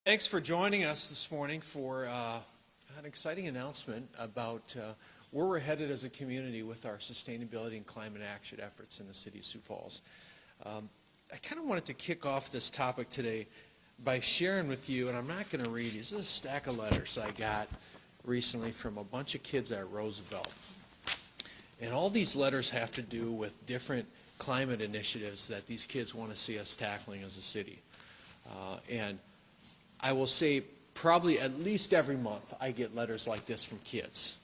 Thanks for joining us this morning for an exciting announcement about where we're headed as a community with our sustainability and climate action efforts in the city of Sioux Falls. I kind of wanted to kick off this topic today by sharing with you, and I'm not going to read these. This is a stack of letters I got recently from a bunch of kids at Roosevelt. And all these letters have to do with different climate initiatives that these kids want to see us tackling as a city. And I will say probably at least every month I get letters like this from kids,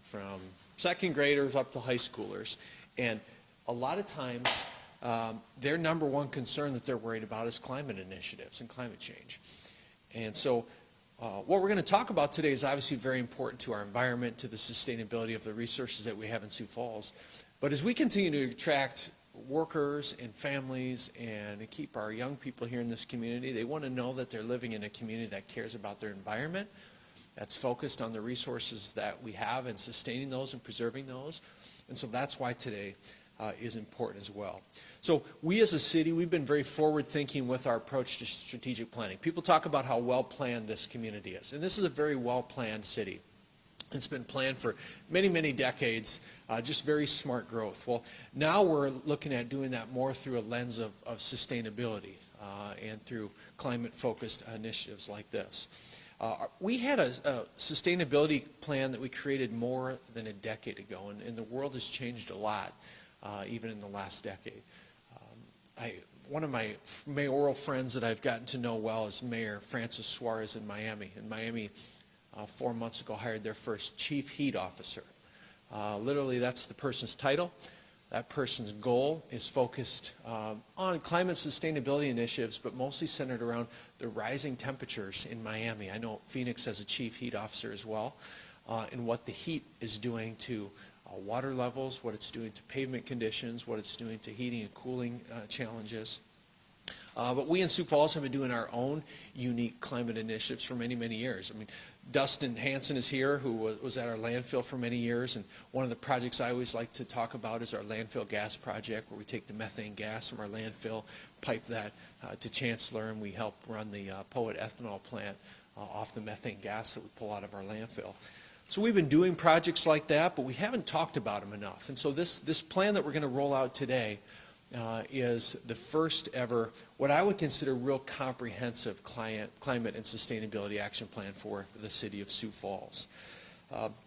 from second graders up to high schoolers. And a lot of times their number one concern that they're worried about is climate initiatives and climate change. And so what we're going to talk about today is obviously very important to our environment, to the sustainability of the resources that we have in Sioux Falls. But as we continue to attract workers and families and keep our young people here in this community, they want to know that they're living in a community that cares about their environment, that's focused on the resources that we have and sustaining those and preserving those. And so that's why today is important as well. So we as a city, we've been very forward-thinking with our approach to strategic planning. People talk about how well-planned this community is, and this is a very well-planned city. It's been planned for many, many decades, just very smart growth. Well, now we're looking at doing that more through a lens of sustainability and through climate-focused initiatives like this. We had a sustainability plan that we created more than a decade ago, and the world has changed a lot, even in the last decade. One of my mayoral friends that I've gotten to know well is Mayor Francis Suarez in Miami. In Miami, 4 months ago, hired their first chief heat officer. Literally, that's the person's title. That person's goal is focused on climate sustainability initiatives, but mostly centered around the rising temperatures in Miami. I know Phoenix has a chief heat officer as well, and what the heat is doing to water levels, what it's doing to pavement conditions, what it's doing to heating and cooling challenges. But we in Sioux Falls have been doing our own unique climate initiatives for many, many years. I mean, Dustin Hanson is here, who was at our landfill for many years, and one of the projects I always like to talk about is our landfill gas project, where we take the methane gas from our landfill, pipe that to Chancellor, and we help run the Poet ethanol plant off the methane gas that we pull out of our landfill. So we've been doing projects like that, but we haven't talked about them enough. And so this plan that we're going to roll out today is the first ever, what I would consider real comprehensive climate and sustainability action plan for the city of Sioux Falls.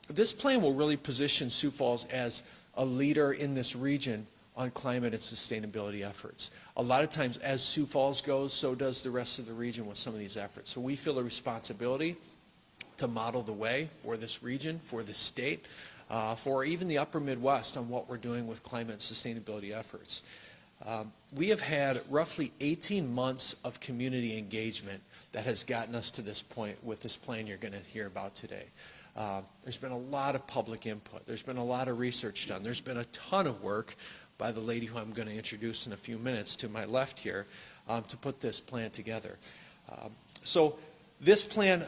This plan will really position Sioux Falls as a leader in this region on climate and sustainability efforts. A lot of times as Sioux Falls goes, so does the rest of the region with some of these efforts. So we feel a responsibility to model the way for this region, for the state, for even the upper Midwest on what we're doing with climate and sustainability efforts. We have had roughly 18 months of community engagement that has gotten us to this point with this plan you're going to hear about today. There's been a lot of public input. There's been a lot of research done. There's been a ton of work by the lady who I'm going to introduce in a few minutes to my left here to put this plan together. So this plan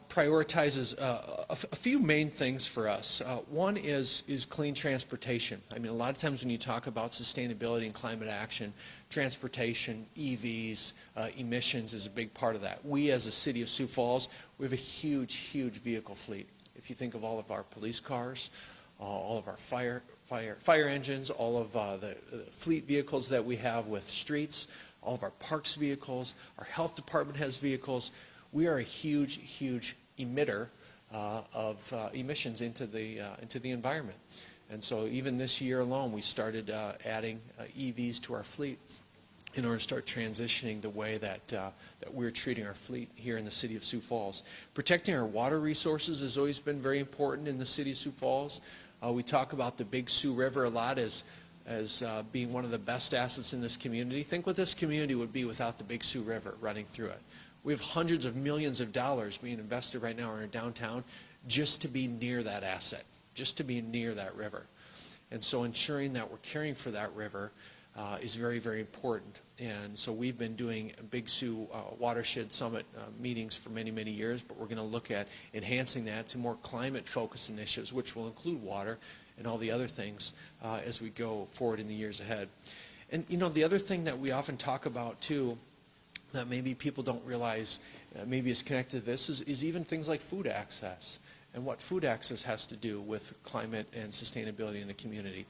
prioritizes a few main things for us. One is clean transportation. I mean, a lot of times when you talk about sustainability and climate action, transportation, EVs, emissions is a big part of that. We as a city of Sioux Falls, we have a huge, huge vehicle fleet. If you think of all of our police cars, all of our fire engines, all of the fleet vehicles that we have with streets, all of our parks vehicles, our health department has vehicles. We are a huge, huge emitter of emissions into the environment. And so even this year alone, we started adding EVs to our fleet in order to start transitioning the way that we're treating our fleet here in the city of Sioux Falls. Protecting our water resources has always been very important in the city of Sioux Falls. We talk about the Big Sioux River a lot as being one of the best assets in this community. Think what this community would be without the Big Sioux River running through it. We have hundreds of millions of dollars being invested right now in our downtown just to be near that asset, just to be near that river. And so ensuring that we're caring for that river is very, very important. And so we've been doing Big Sioux Watershed Summit meetings for many, many years, but we're going to look at enhancing that to more climate-focused initiatives, which will include water and all the other things as we go forward in the years ahead. And, you know, the other thing that we often talk about, too, that maybe people don't realize maybe is connected to this is even things like food access and what food access has to do with climate and sustainability in the community.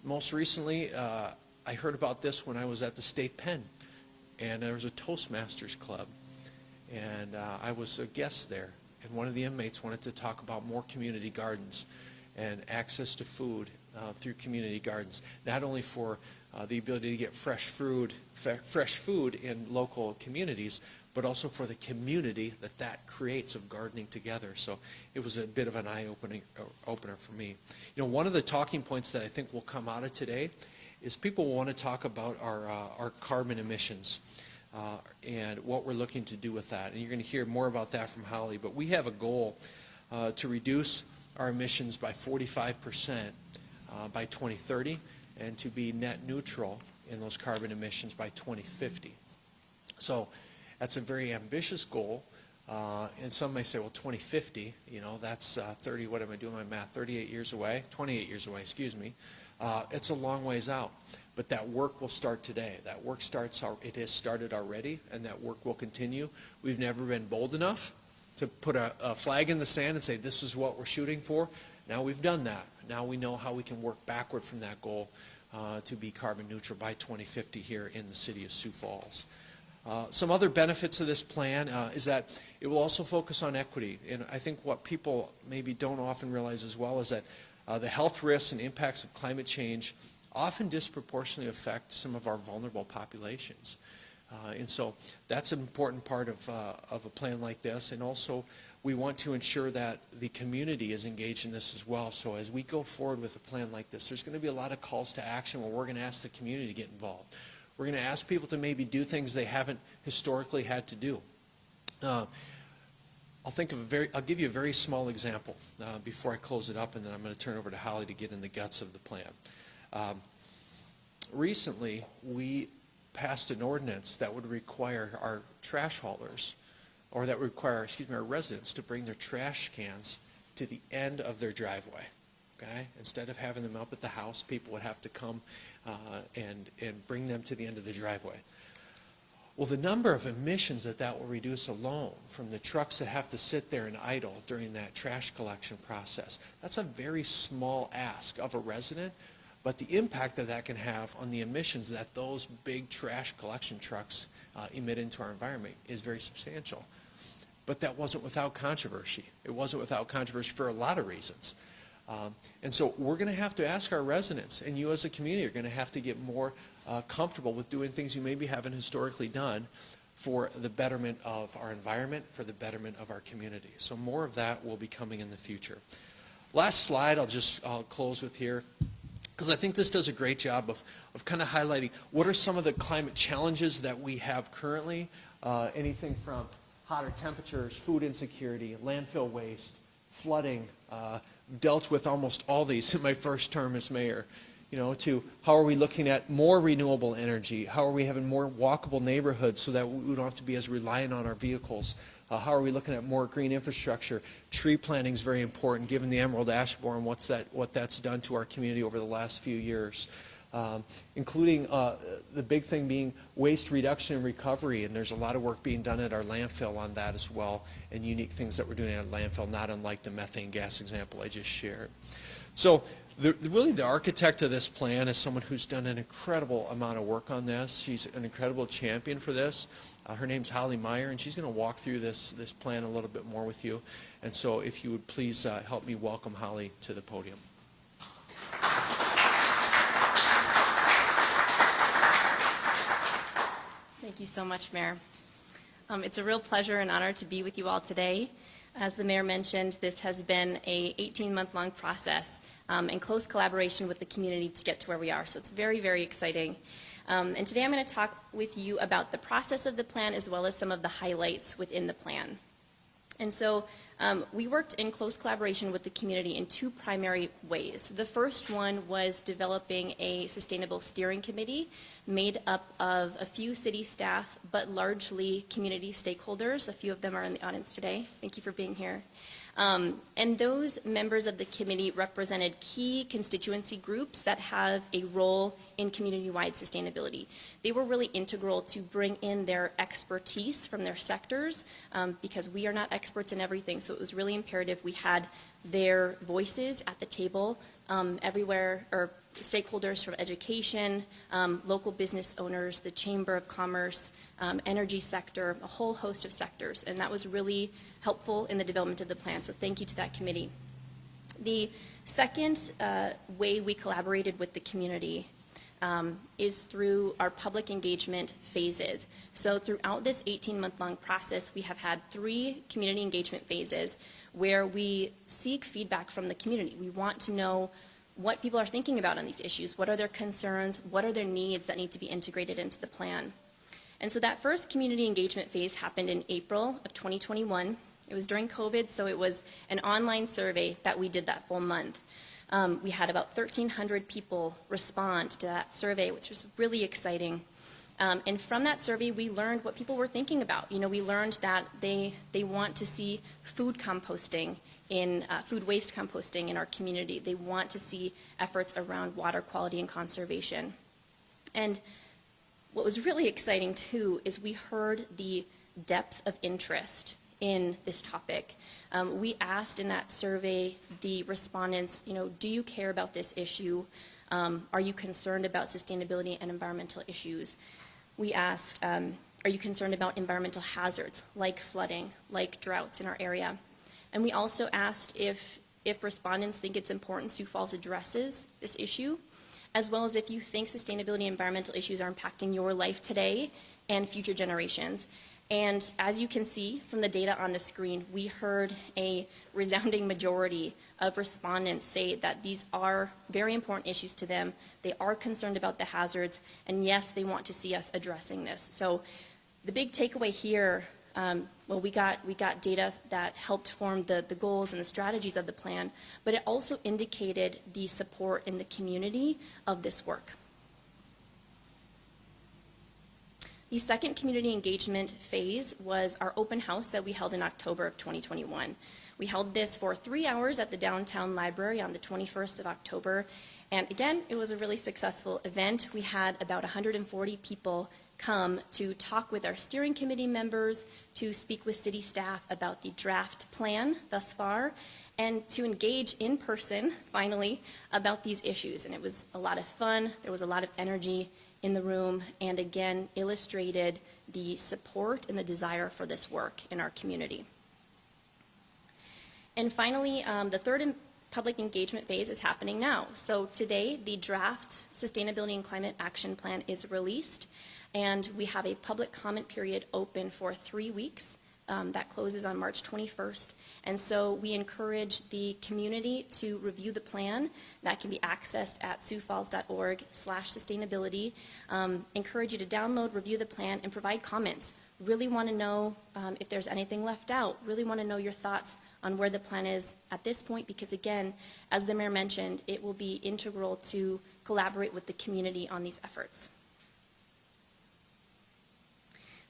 Most recently, I heard about this when I was at the state pen, and there was a Toastmasters club, and I was a guest there, and one of the inmates wanted to talk about more community gardens and access to food through community gardens, not only for the ability to get fresh food in local communities, but also for the community that creates of gardening together. So it was a bit of an eye-opener for me. You know, one of the talking points that I think will come out of today is people want to talk about our carbon emissions and what we're looking to do with that. And you're going to hear more about that from Holly. But we have a goal to reduce our emissions by 45% by 2030 and to be net neutral in those carbon emissions by 2050. So that's a very ambitious goal, and some may say, well, 2050, you know, that's 30, what am I doing my math, 38 years away, 28 years away, excuse me. It's a long ways out, but that work will start today. That work it has started already, and that work will continue. We've never been bold enough to put a flag in the sand and say, this is what we're shooting for. Now we've done that. Now we know how we can work backward from that goal to be carbon neutral by 2050 here in the city of Sioux Falls. Some other benefits of this plan is that it will also focus on equity. And I think what people maybe don't often realize as well is that the health risks and impacts of climate change often disproportionately affect some of our vulnerable populations. And so that's an important part of a plan like this. And also, we want to ensure that the community is engaged in this as well. So as we go forward with a plan like this, there's going to be a lot of calls to action where we're going to ask the community to get involved. We're going to ask people to maybe do things they haven't historically had to do. I'll give you a very small example before I close it up, and then I'm going to turn over to Holly to get in the guts of the plan. Recently, we passed an ordinance that would require our trash haulers, or that would require, our residents to bring their trash cans to the end of their driveway. Okay? Instead of having them up at the house, people would have to come and bring them to the end of the driveway. Well, the number of emissions that will reduce alone from the trucks that have to sit there and idle during that trash collection process, that's a very small ask of a resident, but the impact that can have on the emissions that those big trash collection trucks emit into our environment is very substantial. But that wasn't without controversy. It wasn't without controversy for a lot of reasons. And so we're going to have to ask our residents, and you as a community are going to have to get more comfortable with doing things you maybe haven't historically done for the betterment of our environment, for the betterment of our community. So more of that will be coming in the future. Last slide I'll close with here, because I think this does a great job of kind of highlighting what are some of the climate challenges that we have currently, anything from hotter temperatures, food insecurity, landfill waste, flooding, dealt with almost all these in my first term as mayor, to how are we looking at more renewable energy, how are we having more walkable neighborhoods so that we don't have to be as reliant on our vehicles, how are we looking at more green infrastructure. Tree planting is very important given the emerald ash borer and what that's done to our community over the last few years. Including the big thing being waste reduction and recovery, and there's a lot of work being done at our landfill on that as well, and unique things that we're doing at our landfill, not unlike the methane gas example I just shared. So really the architect of this plan is someone who's done an incredible amount of work on this. She's an incredible champion for this. Her name's Holly Meyer, and she's going to walk through this plan a little bit more with you. And so if you would please help me welcome Holly to the podium. Thank you so much, Mayor. It's a real pleasure and honor to be with you all today. As the Mayor mentioned, this has been a 18-month-long process in close collaboration with the community to get to where we are. So it's very, very exciting. And today I'm going to talk with you about the process of the plan as well as some of the highlights within the plan. And so we worked in close collaboration with the community in two primary ways. The first one was developing a sustainable steering committee made up of a few city staff, but largely community stakeholders. A few of them are in the audience today. Thank you for being here. And those members of the committee represented key constituency groups that have a role in community-wide sustainability. They were really integral to bring in their expertise from their sectors, because we are not experts in everything, so it was really imperative we had their voices at the table everywhere, or stakeholders from education, local business owners, the Chamber of Commerce, energy sector, a whole host of sectors, and that was really helpful in the development of the plan, so thank you to that committee. The second way we collaborated with the community is through our public engagement phases. So throughout this 18-month-long process, we have had 3 community engagement phases where we seek feedback from the community. We want to know what people are thinking about on these issues, what are their concerns, what are their needs that need to be integrated into the plan. And so that first community engagement phase happened in April of 2021. It was during COVID, so it was an online survey that we did that full month. We had about 1,300 people respond to that survey, which was really exciting. And from that survey, we learned what people were thinking about. You know, we learned that they want to see food composting in food waste composting in our community. They want to see efforts around water quality and conservation. And what was really exciting too is we heard the depth of interest in this topic. We asked in that survey the respondents, you know, do you care about this issue? Are you concerned about sustainability and environmental issues? We asked, are you concerned about environmental hazards like flooding, like droughts in our area? And we also asked if respondents think it's important Sioux Falls addresses this issue, as well as if you think sustainability and environmental issues are impacting your life today and future generations. And as you can see from the data on the screen, we heard a resounding majority of respondents say that these are very important issues to them. They are concerned about the hazards, and yes, they want to see us addressing this. So the big takeaway here, well, we got data that helped form the goals and the strategies of the plan, but it also indicated the support in the community of this work. The second community engagement phase was our open house that we held in October of 2021. We held this for 3 hours at the downtown library on the 21st of October, and again, it was a really successful event. We had about 140 people come to talk with our steering committee members, to speak with city staff about the draft plan thus far, and to engage in person, finally, about these issues. And it was a lot of fun. There was a lot of energy in the room, and again, illustrated the support and the desire for this work in our community. And finally, the third public engagement phase is happening now. So today, the draft Sustainability and Climate Action Plan is released, and we have a public comment period open for 3 weeks. That closes on March 21st. And so we encourage the community to review the plan. That can be accessed at siouxfalls.org/sustainability. Encourage you to download, review the plan, and provide comments. Really want to know if there's anything left out. Really want to know your thoughts on where the plan is at this point, because again, as the mayor mentioned, it will be integral to collaborate with the community on these efforts.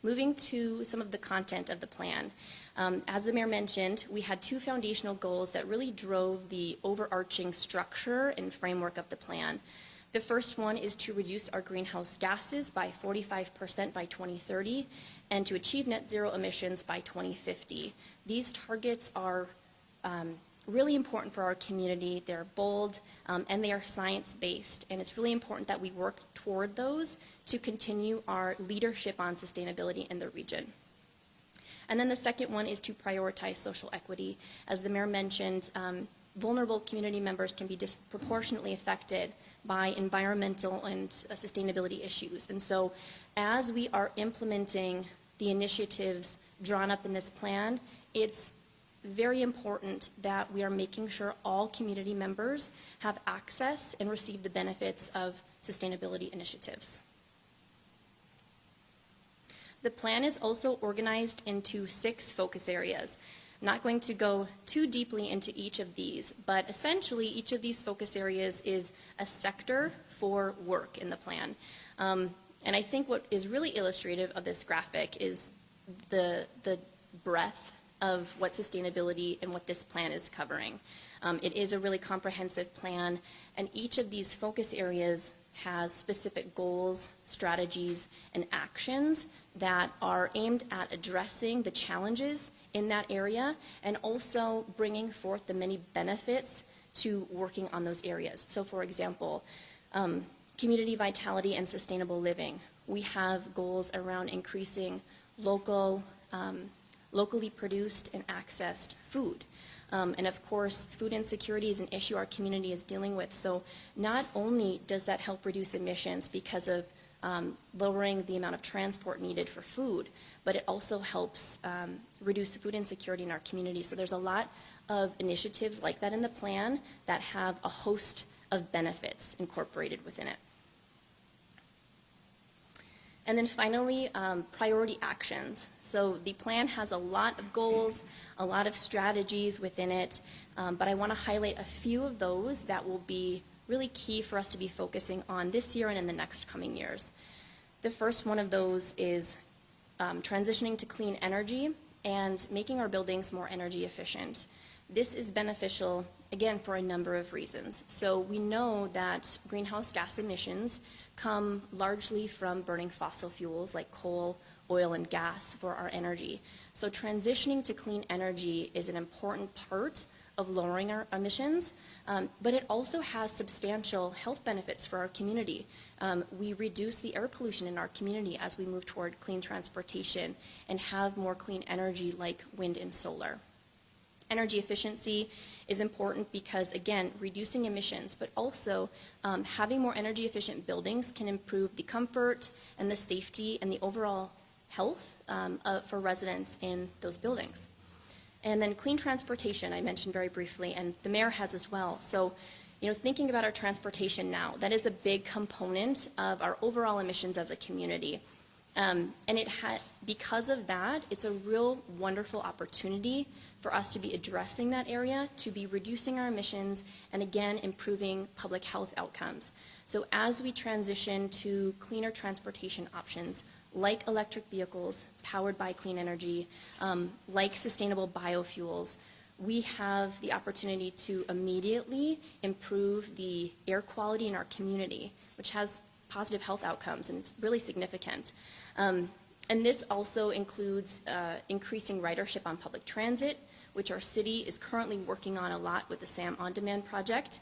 Moving to some of the content of the plan. As the mayor mentioned, we had 2 foundational goals that really drove the overarching structure and framework of the plan. The first one is to reduce our greenhouse gases by 45% by 2030 and to achieve net zero emissions by 2050. These targets are really important for our community. They're bold and they are science-based, and it's really important that we work toward those to continue our leadership on sustainability in the region. And then the second one is to prioritize social equity. As the mayor mentioned, vulnerable community members can be disproportionately affected by environmental and sustainability issues. And so as we are implementing the initiatives drawn up in this plan, it's very important that we are making sure all community members have access and receive the benefits of sustainability initiatives. The plan is also organized into 6 focus areas. I'm not going to go too deeply into each of these, but essentially each of these focus areas is a sector for work in the plan. And I think what is really illustrative of this graphic is the breadth of what sustainability and what this plan is covering. It is a really comprehensive plan, and each of these focus areas has specific goals, strategies, and actions that are aimed at addressing the challenges in that area and also bringing forth the many benefits to working on those areas. So for example, community vitality and sustainable living. We have goals around increasing locally produced and accessed food. And of course, food insecurity is an issue our community is dealing with. So not only does that help reduce emissions because of lowering the amount of transport needed for food, but it also helps reduce food insecurity in our community. So there's a lot of initiatives like that in the plan that have a host of benefits incorporated within it. And then finally, priority actions. So the plan has a lot of goals, a lot of strategies within it, but I want to highlight a few of those that will be really key for us to be focusing on this year and in the next coming years. The first one of those is transitioning to clean energy and making our buildings more energy efficient. This is beneficial, again, for a number of reasons. So we know that greenhouse gas emissions come largely from burning fossil fuels like coal, oil, and gas for our energy. So transitioning to clean energy is an important part of lowering our emissions, but it also has substantial health benefits for our community. We reduce the air pollution in our community as we move toward clean transportation and have more clean energy like wind and solar. Energy efficiency is important because, again, reducing emissions, but also having more energy efficient buildings can improve the comfort and the safety and the overall health for residents in those buildings. And then clean transportation, I mentioned very briefly, and the mayor has as well. So, thinking about our transportation now, that is a big component of our overall emissions as a community. And because of that, it's a real wonderful opportunity for us to be addressing that area, to be reducing our emissions, and again, improving public health outcomes. So as we transition to cleaner transportation options, like electric vehicles powered by clean energy, like sustainable biofuels, we have the opportunity to immediately improve the air quality in our community, which has positive health outcomes, and it's really significant. And this also includes increasing ridership on public transit, which our city is currently working on a lot with the SAM On Demand project,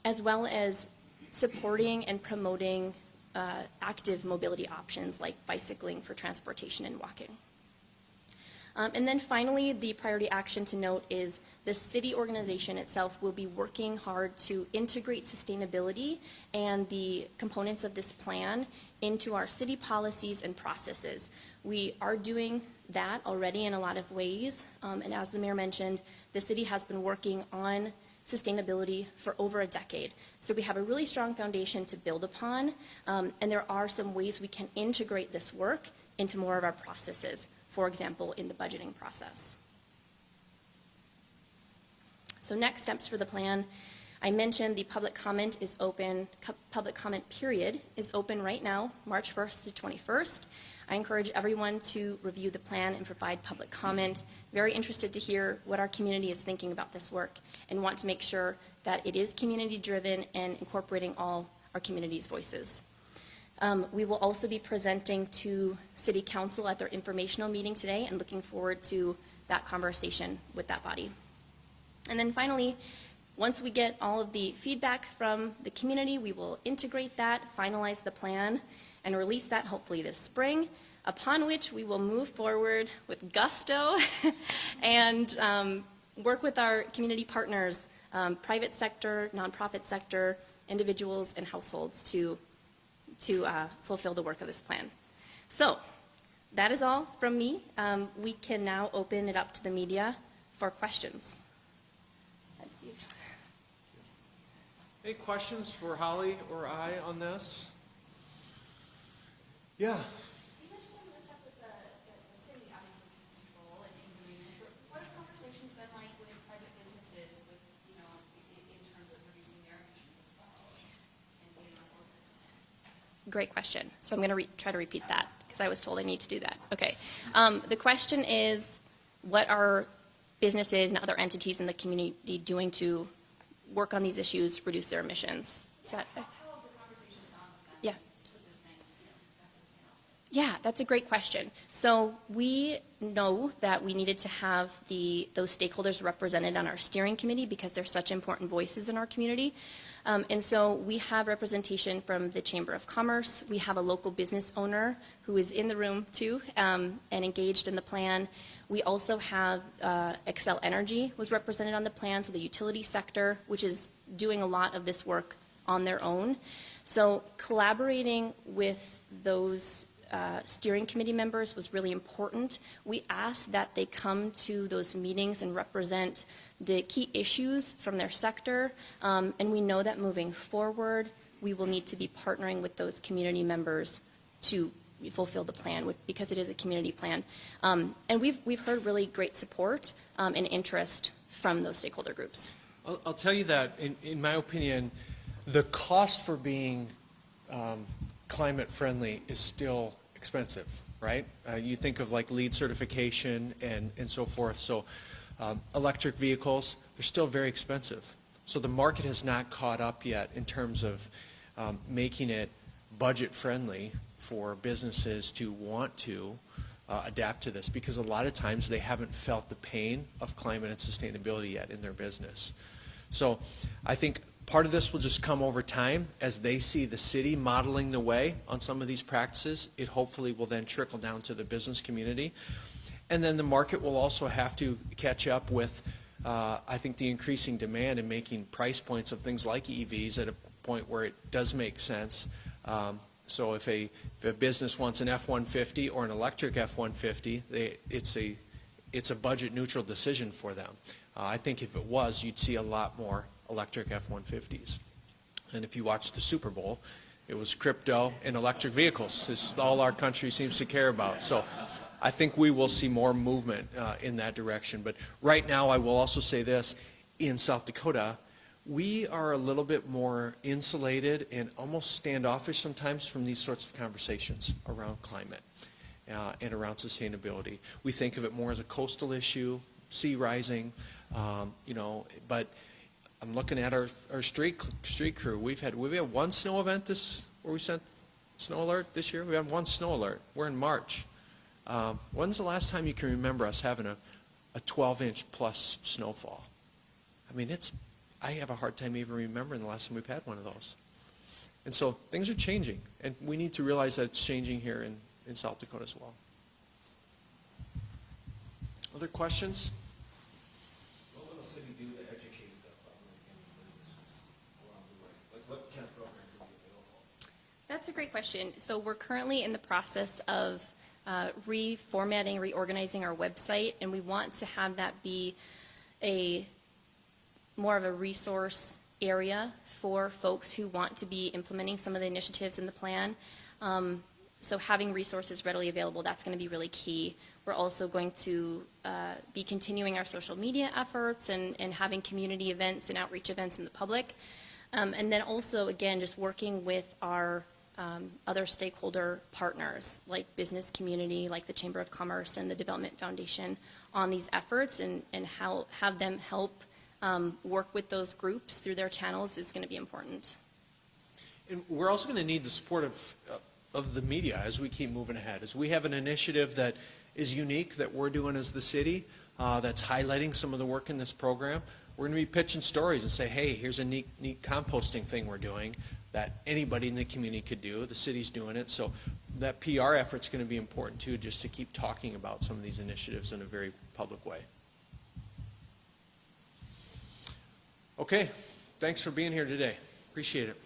as well as supporting and promoting active mobility options like bicycling for transportation and walking. And then finally, the priority action to note is the city organization itself will be working hard to integrate sustainability and the components of this plan into our city policies and processes. We are doing that already in a lot of ways, and as the mayor mentioned, the city has been working on sustainability for over a decade. So we have a really strong foundation to build upon, and there are some ways we can integrate this work into more of our processes, for example, in the budgeting process. So next steps for the plan. I mentioned the public comment is open, public comment period is open right now, March 1st to 21st. I encourage everyone to review the plan and provide public comment. Very interested to hear what our community is thinking about this work and want to make sure that it is community driven and incorporating all our community's voices. We will also be presenting to City Council at their informational meeting today and looking forward to that conversation with that body. And then finally, once we get all of the feedback from the community, we will integrate that, finalize the plan, and release that hopefully this spring, upon which we will move forward with gusto and work with our community partners, private sector, nonprofit sector, individuals, and households to fulfill the work of this plan. So that is all from me. We can now open it up to the media for questions. Any questions for Holly or I on this? Yeah. You mentioned some of the stuff with the city obviously can control and inconvenience, but what have conversations been like with private businesses with, in terms of reducing their emissions as well and getting on board with this plan? Great question. So I'm going to try to repeat that because I was told I need to do that. Okay. The question is, what are businesses and other entities in the community doing to work on these issues, reduce their emissions. Is that, How have the conversations gone with them? yeah. With this thing, got this thing out? Yeah, that's a great question. So we know that we needed to have those stakeholders represented on our steering committee because they're such important voices in our community. And so we have representation from the Chamber of Commerce. We have a local business owner who is in the room too and engaged in the plan. We also have Xcel Energy was represented on the plan, so the utility sector, which is doing a lot of this work on their own. So collaborating with those steering committee members was really important. We asked that they come to those meetings and represent the key issues from their sector, and we know that moving forward, we will need to be partnering with those community members to fulfill the plan because it is a community plan. And we've heard really great support and interest from those stakeholder groups. I'll tell you that, in my opinion, the cost for being climate friendly is still expensive, right? You think of like LEED certification and so forth. So electric vehicles, they're still very expensive. So the market has not caught up yet in terms of making it budget friendly for businesses to want to adapt to this, because a lot of times they haven't felt the pain of climate and sustainability yet in their business. So I think part of this will just come over time as they see the city modeling the way on some of these practices. It hopefully will then trickle down to the business community. And then the market will also have to catch up with, I think, the increasing demand and making price points of things like EVs at a point where it does make sense. So if a business wants an F-150 or an electric F-150, it's a budget neutral decision for them. I think if it was, you'd see a lot more electric F-150s. And if you watch the Super Bowl, it was crypto and electric vehicles. This is all our country seems to care about. So I think we will see more movement in that direction. But right now, I will also say this, in South Dakota, we are a little bit more insulated and almost standoffish sometimes from these sorts of conversations around climate and around sustainability. We think of it more as a coastal issue, sea rising, but I'm looking at our street crew. We've had one snow event where we sent snow alert this year. We had one snow alert. We're in March. When's the last time you can remember us having a 12-inch plus snowfall? I mean, I have a hard time even remembering the last time we've had one of those. And so things are changing, and we need to realize that it's changing here in South Dakota as well. Other questions? What will the city do to educate the public and businesses along the way? Like what kind of programs will be available? That's a great question. So we're currently in the process of reformatting, reorganizing our website, and we want to have that be more of a resource area for folks who want to be implementing some of the initiatives in the plan. So having resources readily available, that's going to be really key. We're also going to be continuing our social media efforts and having community events and outreach events in the public. And then also, again, just working with our other stakeholder partners like business community, like the Chamber of Commerce and the Development Foundation on these efforts and have them help work with those groups through their channels is going to be important. And we're also going to need the support of the media as we keep moving ahead. As we have an initiative that is unique that we're doing as the city that's highlighting some of the work in this program, we're going to be pitching stories and say, hey, here's a neat composting thing we're doing that anybody in the community could do. The city's doing it. So that PR effort's going to be important too, just to keep talking about some of these initiatives in a very public way. Okay, thanks for being here today. Appreciate it.